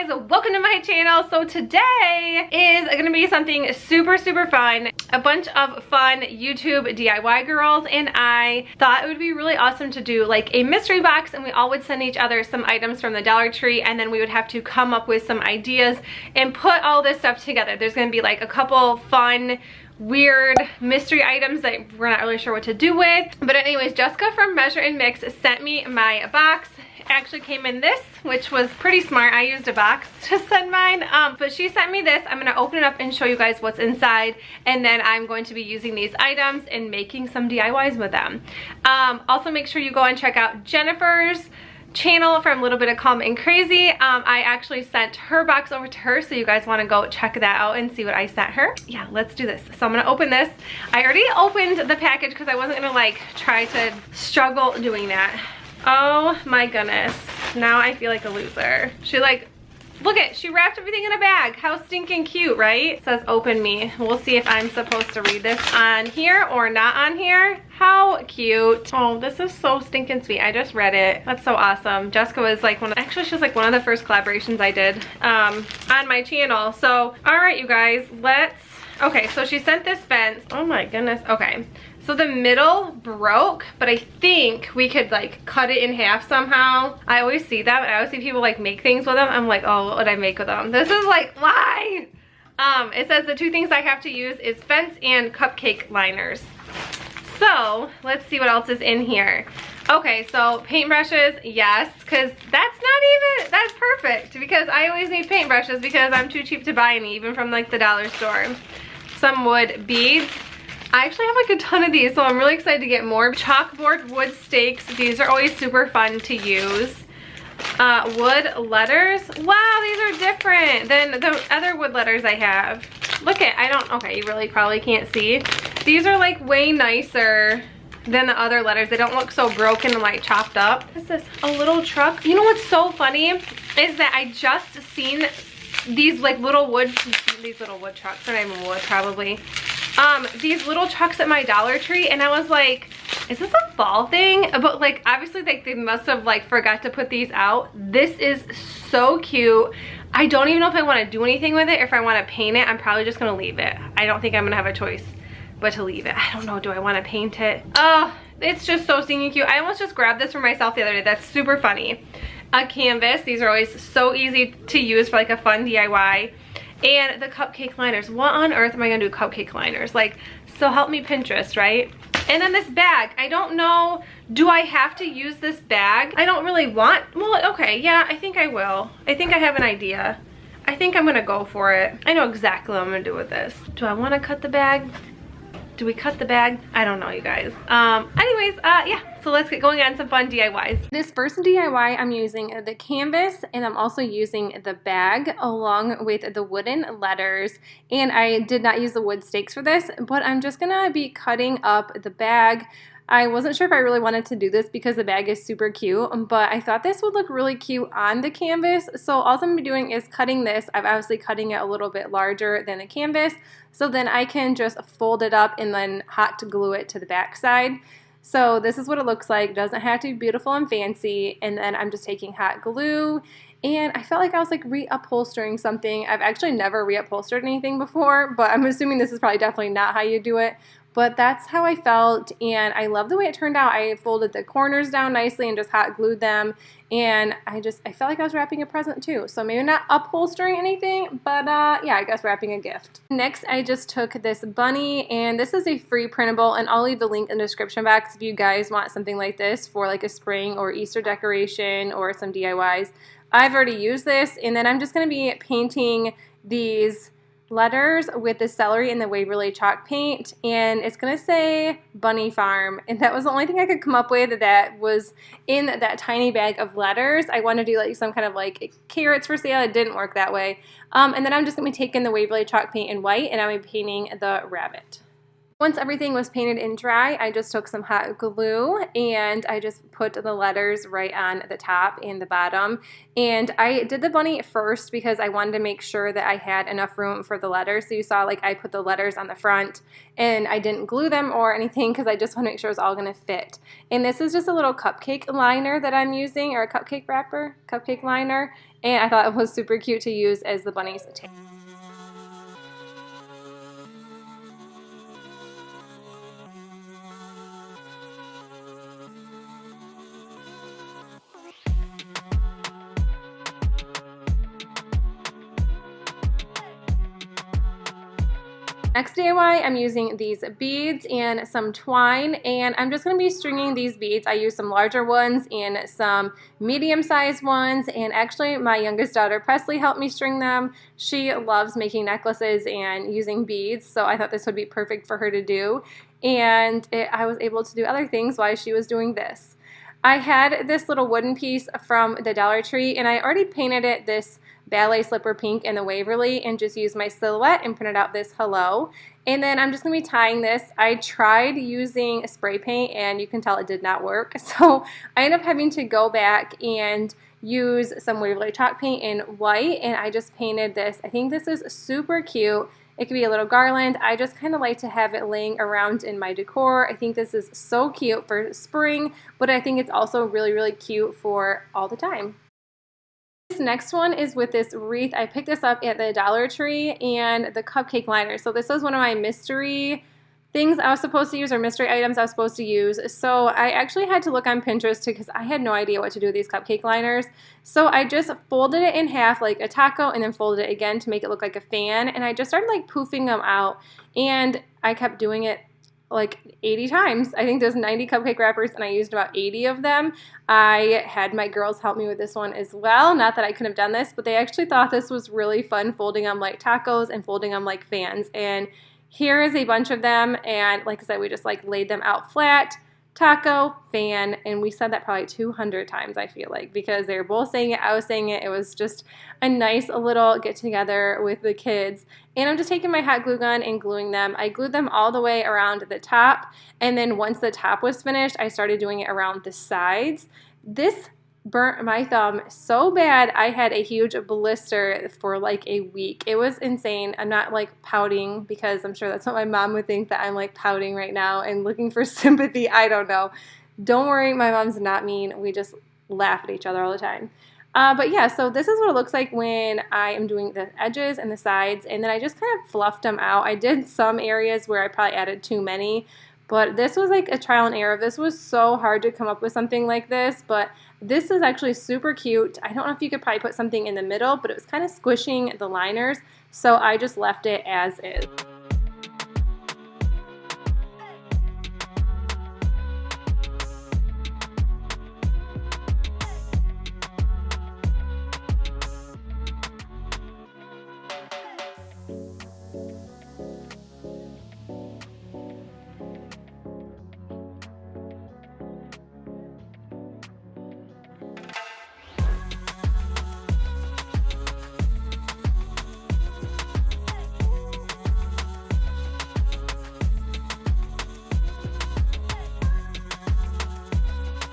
guys, welcome to my channel. So today is gonna be something super fun. A bunch of fun YouTube DIY girls and I thought it would be really awesome to do like a mystery box, and we all would send each other some items from the Dollar Tree, and then we would have to come up with some ideas and put all this stuff together. There's gonna be like a couple fun weird mystery items that we're not really sure what to do with. But anyways, Jessica from Measure and Mix sent me my box. It actually came in this, which was pretty smart. I used a box to send mine, but she sent me this. I'm gonna open it up and show you guys what's inside, and then I'm going to be using these items and making some DIYs with them. Also make sure you go and check out Jennifer's channel from Little Bit of Calm and Crazy. I actually sent her box over to her, so you guys want to go check that out and see what I sent her. Yeah, let's do this. So I'm gonna open this. I already opened the package because I wasn't gonna like try to struggle doing that. Oh my goodness, now I feel like a loser. She like, look at, she wrapped everything in a bag. How stinking cute, right? It says open me. We'll see if I'm supposed to read this on here or not on here. How cute. Oh, this is so stinking sweet. I just read it. That's so awesome. Jessica was like actually she was like one of the first collaborations I did on my channel. So, all right, you guys, okay, so she sent this fence. Oh my goodness, okay. So the middle broke, but I think we could like cut it in half somehow. I always see that, I always see people like make things with them. I'm like, oh, what would I make with them? This is like, why? It says the two things I have to use is fence and cupcake liners. So let's see what else is in here. Okay, so paintbrushes, yes, because that's perfect, because I always need paintbrushes because I'm too cheap to buy any, even from like the dollar store. Some wood beads. I actually have like a ton of these, so I'm really excited to get more. Chalkboard wood stakes. These are always super fun to use. Wood letters. Wow, these are different than the other wood letters I have. Look at, okay, you really probably can't see. These are like way nicer than the other letters. They don't look so broken and like chopped up. What is this? A little truck? You know what's so funny is that I just seen these like little wood trucks. They're not even wood, probably. These little trucks at my Dollar Tree, and I was like, is this a fall thing? But like obviously like they must have like forgot to put these out. This is so cute. I don't even know if I want to do anything with it, or if I want to paint it. I'm probably just gonna leave it. I don't think I'm gonna have a choice but to leave it. I don't know, do I want to paint it? Oh, it's just so stinking cute. I almost just grabbed this for myself the other day. That's super funny. A canvas. These are always so easy to use for like a fun DIY. And the cupcake liners. What on earth am I gonna do cupcake liners? Like, so help me Pinterest, right? And then this bag. I don't know, do I have to use this bag? I don't really want, well, okay, yeah, I think I will. I think I have an idea. I think I'm gonna go for it. I know exactly what I'm gonna do with this. Do I wanna cut the bag? Do we cut the bag? I don't know, you guys. Anyways, yeah, so let's get going on some fun DIYs. This first DIY, I'm using the canvas, and I'm also using the bag along with the wooden letters. And I did not use the wood stakes for this, but I'm just gonna be cutting up the bag. I wasn't sure if I really wanted to do this because the bag is super cute, but I thought this would look really cute on the canvas. So all I'm going to be doing is cutting this. I'm obviously cutting it a little bit larger than the canvas, so then I can just fold it up and then hot glue it to the back side. So this is what it looks like. It doesn't have to be beautiful and fancy. And then I'm just taking hot glue, and I felt like I was like reupholstering something. I've actually never reupholstered anything before, but I'm assuming this is probably definitely not how you do it. But that's how I felt, and I love the way it turned out. I folded the corners down nicely and just hot glued them, and I felt like I was wrapping a present too. So maybe not upholstering anything, but yeah, I guess wrapping a gift. Next, I just took this bunny, and this is a free printable, and I'll leave the link in the description box if you guys want something like this for like a spring or Easter decoration or some DIYs. I've already used this, and then I'm just going to be painting these letters with the celery and the Waverly chalk paint, and it's gonna say Bunny Farm, and that was the only thing I could come up with that was in that tiny bag of letters. I want to do like some kind of like carrots for sale. It didn't work that way. And then I'm just gonna be taking the Waverly chalk paint in white, and I'm painting the rabbit. Once everything was painted and dry, I just took some hot glue and I just put the letters right on the top and the bottom. And I did the bunny first because I wanted to make sure that I had enough room for the letters. So you saw like I put the letters on the front and I didn't glue them or anything because I just want to make sure it's all going to fit. And this is just a little cupcake liner that I'm using, or a cupcake wrapper, cupcake liner. and I thought it was super cute to use as the bunny's tail. Next DIY, I'm using these beads and some twine, and I'm just going to be stringing these beads. I used some larger ones and some medium-sized ones, and actually my youngest daughter Presley helped me string them. She loves making necklaces and using beads, so I thought this would be perfect for her to do, and I was able to do other things while she was doing this. I had this little wooden piece from the Dollar Tree, and I already painted it this ballet slipper pink in the Waverly and just used my silhouette and printed out this hello. And then I'm just going to be tying this. I tried using spray paint and you can tell it did not work. So I ended up having to go back and use some Waverly chalk paint in white, and I just painted this. I think this is super cute. It could be a little garland. I just kind of like to have it laying around in my decor. I think this is so cute for spring, but I think it's also really, really cute for all the time. This next one is with this wreath. I picked this up at the Dollar Tree and the cupcake liner. So this was one of my mystery things I was supposed to use, or mystery items I was supposed to use. So I actually had to look on Pinterest because I had no idea what to do with these cupcake liners. So I just folded it in half like a taco and then folded it again to make it look like a fan. And I just started like poofing them out, and I kept doing it like 80 times. I think there's 90 cupcake wrappers and I used about 80 of them. I had my girls help me with this one as well. Not that I could have done this, but they actually thought this was really fun, folding them like tacos and folding them like fans. And here is a bunch of them, and like I said, we just like laid them out flat, taco, fan, and we said that probably 200 times, I feel like, because they were both saying it, I was saying it. It was just a nice little get together with the kids. And I'm just taking my hot glue gun and gluing them. I glued them all the way around the top, and then once the top was finished, I started doing it around the sides. This burnt my thumb so bad. I had a huge blister for like a week. It was insane. I'm not like pouting, because I'm sure that's what my mom would think, that I'm like pouting right now and looking for sympathy. I don't know. Don't worry, my mom's not mean. We just laugh at each other all the time. But yeah, so this is what it looks like when I am doing the edges and the sides, and then I just kind of fluffed them out. I did some areas where I probably added too many, but this was like a trial and error. This was so hard to come up with something like this, but this is actually super cute. I don't know if you could probably put something in the middle, but it was kind of squishing the liners, so I just left it as is.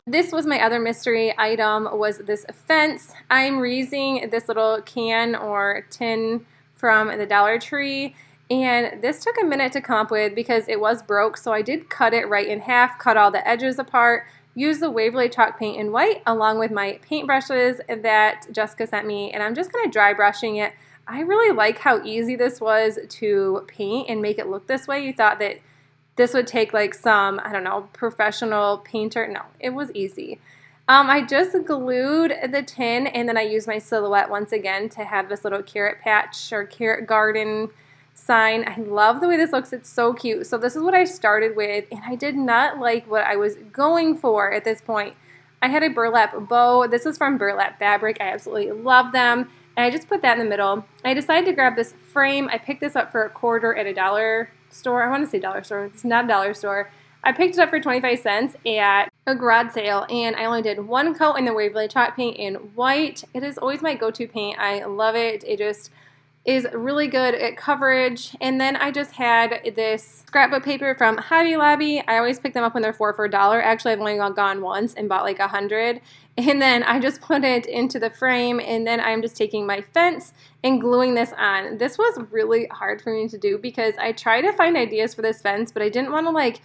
This was my other mystery item, was this fence. I'm reusing this little can or tin from the Dollar Tree, and this took a minute to come up with because it was broke, so I did cut it right in half, cut all the edges apart, use the Waverly chalk paint in white along with my paintbrushes that Jessica sent me, and I'm just kind of dry brushing it. I really like how easy this was to paint and make it look this way. You thought that this would take like some, I don't know, professional painter. No, it was easy. I just glued the tin, and then I used my silhouette once again to have this little carrot patch or carrot garden sign. I love the way this looks. It's so cute. So this is what I started with, and I did not like what I was going for at this point. I had a burlap bow. This is from Burlap Fabric. I absolutely love them. And I just put that in the middle. I decided to grab this frame. I picked this up for $1 at a dollar store. I want to say dollar store. It's not a dollar store. I picked it up for 25 cents at a garage sale, and I only did one coat in the Waverly chalk paint in white. It is always my go-to paint. I love it. It just is really good at coverage. And then I just had this scrapbook paper from Hobby Lobby. I always pick them up when they're 4 for $1. Actually, I've only gone once and bought like 100. And then I just put it into the frame, and then I'm just taking my fence and gluing this on. This was really hard for me to do because I tried to find ideas for this fence, but I didn't want to like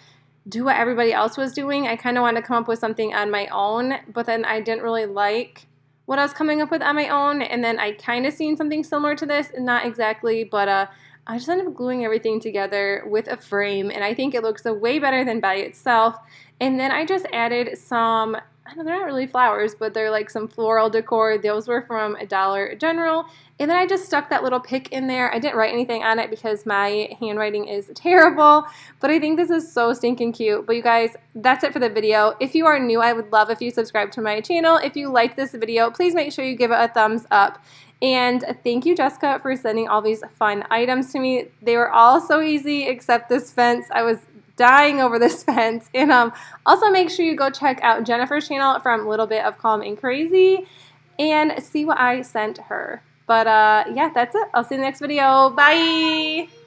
do what everybody else was doing. I kind of wanted to come up with something on my own, but then I didn't really like what I was coming up with on my own, and then I kind of seen something similar to this, not exactly, but I just ended up gluing everything together with a frame, and I think it looks way better than by itself. And then I just added some, I know they're not really flowers, but they're like some floral decor. Those were from Dollar General. And then I just stuck that little pic in there. I didn't write anything on it because my handwriting is terrible, but I think this is so stinking cute. But you guys, that's it for the video. If you are new, I would love if you subscribe to my channel. If you like this video, please make sure you give it a thumbs up. And thank you, Jessica, for sending all these fun items to me. They were all so easy except this fence. I was dying over this fence. And also make sure you go check out Jennifer's channel from Little Bit of Calm and Crazy and see what I sent her. But yeah, that's it. I'll see you in the next video. Bye!